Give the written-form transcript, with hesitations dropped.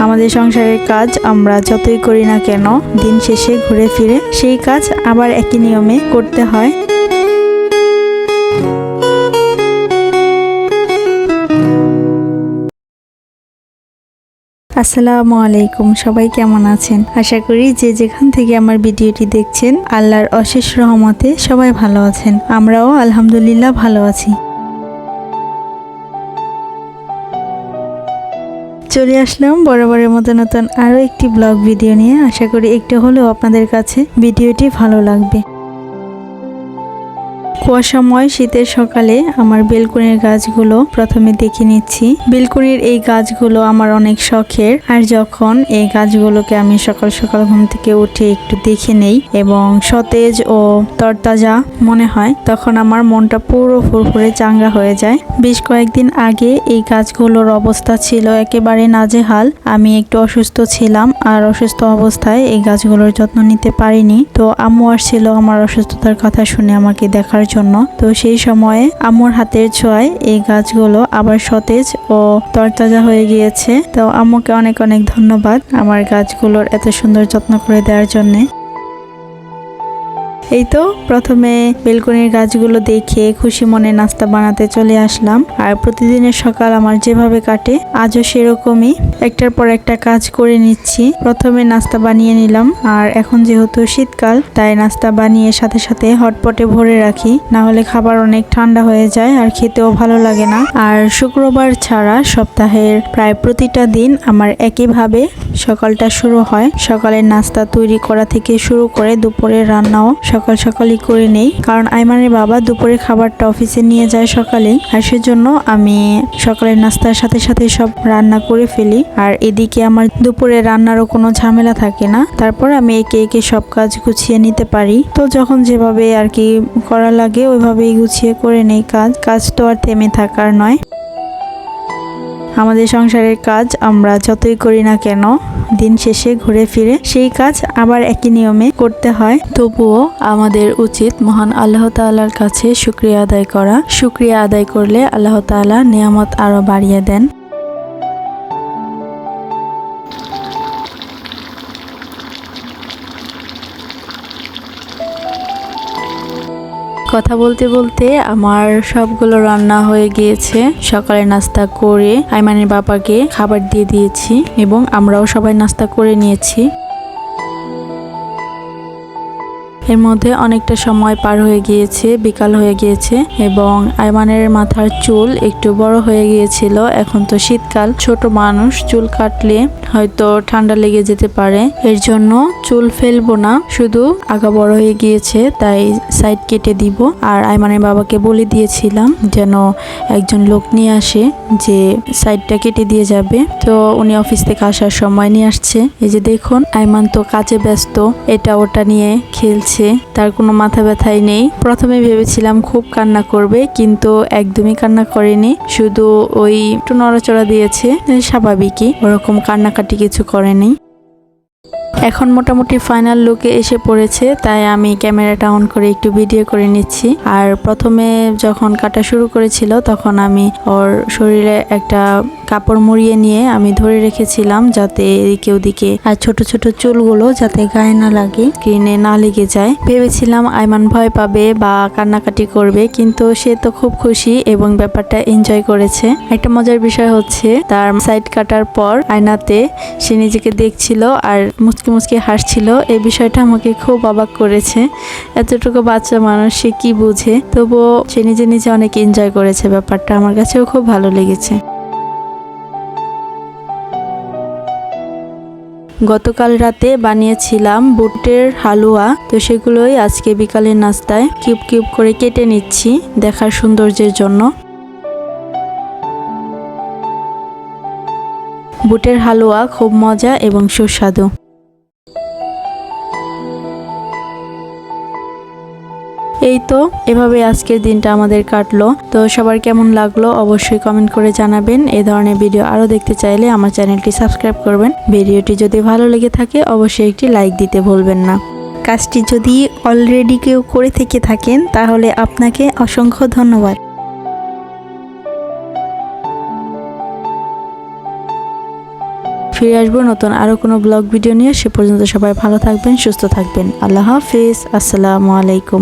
আমাদের সংসারের কাজ আমরা যতই করি না কেন দিন শেষে ঘুরে ফিরে সেই কাজ আবার একই নিয়মে করতে হয়। আসসালামু আলাইকুম, সবাই কেমন আছেন? আশা করি যে যেখান থেকে আমার ভিডিওটি দেখছেন আল্লাহর অশেষ রহমতে সবাই ভালো আছেন। আমরাও আলহামদুলিল্লাহ ভালো আছি। চলে আসলাম বরাবরের মতো নতুন আরও একটি ব্লগ ভিডিও নিয়ে। আশা করি একটু হলেও আপনাদের কাছে ভিডিওটি ভালো লাগবে। কুয়াশাময় শীতের সকালে আমার বেলকনির গাছগুলো প্রথমে দেখে নিচ্ছি। বেলকনির এই গাছগুলো আমার অনেক শখের, আর যখন এই গাছগুলোকে আমি সকাল সকাল ঘুম থেকে উঠে একটু দেখে নেই এবং সতেজ ও তরতাজা মনে হয়, তখন আমার মনটা পুরো ফুরফুরে চাঙ্গা হয়ে যায়। বেশ কয়েকদিন আগে এই গাছগুলোর অবস্থা ছিল একেবারে নাজেহাল। আমি একটু অসুস্থ ছিলাম, আর অসুস্থ অবস্থায় এই গাছগুলোর যত্ন নিতে পারিনি। তো আম্মু আসছিল আমার অসুস্থতার কথা শুনে আমাকে দেখার জন্য। তো সেই সময়ে আম্মুর হাতের ছোঁয়ায় এই গাছগুলো আবার সতেজ ও তরতাজা হয়ে গিয়েছে। তো আম্মুকে অনেক অনেক ধন্যবাদ আমার গাছগুলোর এত সুন্দর যত্ন করে দেওয়ার জন্য। এই তো প্রথমে বেলকনির গাছগুলো দেখে খুশি মনে নাস্তা বানাতে চলে আসলাম। আর প্রতিদিনের সকাল আমার যেভাবে কাটে আজও সেরকমই একটার পর একটা কাজ করে নিচ্ছি। প্রথমে নাস্তা বানিয়ে নিলাম, আর এখন যেহেতু শীতকাল তাই নাস্তা বানিয়ে সাথে সাথে হটপটে ভরে রাখি, না হলে খাবার অনেক ঠান্ডা হয়ে যায় আর খেতেও ভালো লাগে না। আর শুক্রবার ছাড়া সপ্তাহের প্রায় প্রতিটা দিন আমার একইভাবে সকালটা শুরু হয়। সকালের নাস্তা তৈরি করা থেকে শুরু করে দুপুরের রান্নাও সকাল সকালই করে নেই, কারণ আইমানের বাবা দুপুরের খাবারটা অফিসে নিয়ে যায় সকালেই, আর সেজন্য আমি সকালের নাস্তার সাথে সাথে সব রান্না করে ফেলি। আর এদিকে আমার দুপুরে রান্নারও কোনো ঝামেলা থাকে না। তারপর আমি একে একে সব কাজ গুছিয়ে নিতে পারি। তো যখন যেভাবে আর কি করা লাগে ওইভাবেই গুছিয়ে করে নেই। কাজ তো আর থেমে থাকার নয়। আমাদের সংসারের কাজ আমরা যতই করি না কেন দিন শেষে ঘুরে ফিরে সেই কাজ আবার একই নিয়মে করতে হয়। তবুও আমাদের উচিত মহান আল্লাহ তাআলার কাছে শুকরিয়া আদায় করা। শুকরিয়া আদায় করলে আল্লাহ তাআলা নিয়ামত আরো বাড়িয়ে দেন। কথা বলতে বলতে আমার সবগুলো রান্না হয়ে গিয়েছে। সকালে নাস্তা করে আইমানের বাবাকে খাবার দিয়ে দিয়েছি এবং আমরাও সবাই নাস্তা করে নিয়েছি। এর মধ্যে অনেকটা সময় পার হয়ে গিয়েছে, বিকাল হয়ে গিয়েছে এবং আইমানের মাথার চুল একটু বড় হয়ে গিয়েছিল। এখন তো শীতকাল, ছোট মানুষ, চুল কাটলে হয়তো ঠান্ডা লেগে যেতে পারে। এর জন্য চুল ফেলবো না, শুধু আগা বড় হয়ে গিয়েছে তাই সাইড কেটে দিব। আর আইমানের বাবাকে বলে দিয়েছিলাম যেন একজন লোক নিয়ে আসে যে সাইডটা কেটে দিয়ে যাবে। তো উনি অফিস থেকে আসার সময় নিয়ে আসছে। এই যে দেখুন, আইমান তো কাজে ব্যস্ত, এটা ওটা নিয়ে খেলছে, তার কোনো মাথা ব্যথাই নেই। প্রথমে ভেবেছিলাম খুব কান্না করবে, কিন্তু একদমই কান্না করেনি, শুধু ওই একটু নড়াচড়া দিয়েছে, স্বাভাবিকই, ওরকম কান্নাকাটি কিছু করেনি। এখন মোটামুটি ফাইনাল লুকে এসে পড়েছে, তাই আমি ক্যামেরাটা অন করে একটু ভিডিও করে নিচ্ছি। আর প্রথমে যখন কাটা শুরু করেছিল তখন আমি ওর শরীরে একটা কাপড় মুড়িয়ে নিয়ে আমি ধরে রেখেছিলাম যাতে এদিকে ওদিকে আর ছোট ছোট চুলগুলো যাতে গায়ে না লাগে, স্কিনে না লেগে যায়। ভেবেছিলাম আইমান ভয় পাবে বা কান্নাকাটি করবে, কিন্তু সে তো খুব খুশি এবং ব্যাপারটা এনজয় করেছে। একটা মজার বিষয় হচ্ছে, তার সাইড কাটার পর আয়নাতে সে নিজেকে দেখছিল আর মুচকি মুচকি হাসছিল। এই বিষয়টা আমাকে খুব অবাক করেছে। এতটুকু বাচ্চা মানুষ, সে কি বুঝে, তবুও সে নিজে নিজে অনেক এনজয় করেছে। ব্যাপারটা আমার কাছেও খুব ভালো লেগেছে। গতকাল রাতে বানিয়েছিলাম বুটের হালুয়া, তো সেগুলোই আজকে বিকালের নাস্তায় কিউব কিউব করে কেটে নিচ্ছি দেখার সৌন্দর্যের জন্য। বুটের হালুয়া খুব মজা এবং সুস্বাদু। এই তো এভাবে আজকের দিনটা আমাদের কাটলো। তো সবার কেমন লাগলো অবশ্যই কমেন্ট করে জানাবেন। এই ধরনের ভিডিও আরো দেখতে চাইলে আমার চ্যানেলটি সাবস্ক্রাইব করবেন। ভিডিওটি যদি ভালো লেগে থাকে অবশ্যই একটি লাইক দিতে ভুলবেন না। কাজটি যদি অলরেডি কেউ করে থেকে থাকেন তাহলে আপনাকে অসংখ্য ধন্যবাদ। ফিরে আসবো নতুন আরো কোনো ব্লগ ভিডিও নিয়ে। সে পর্যন্ত সবাই ভালো থাকবেন, সুস্থ থাকবেন। আল্লাহ হাফিজ, আসসালামু আলাইকুম।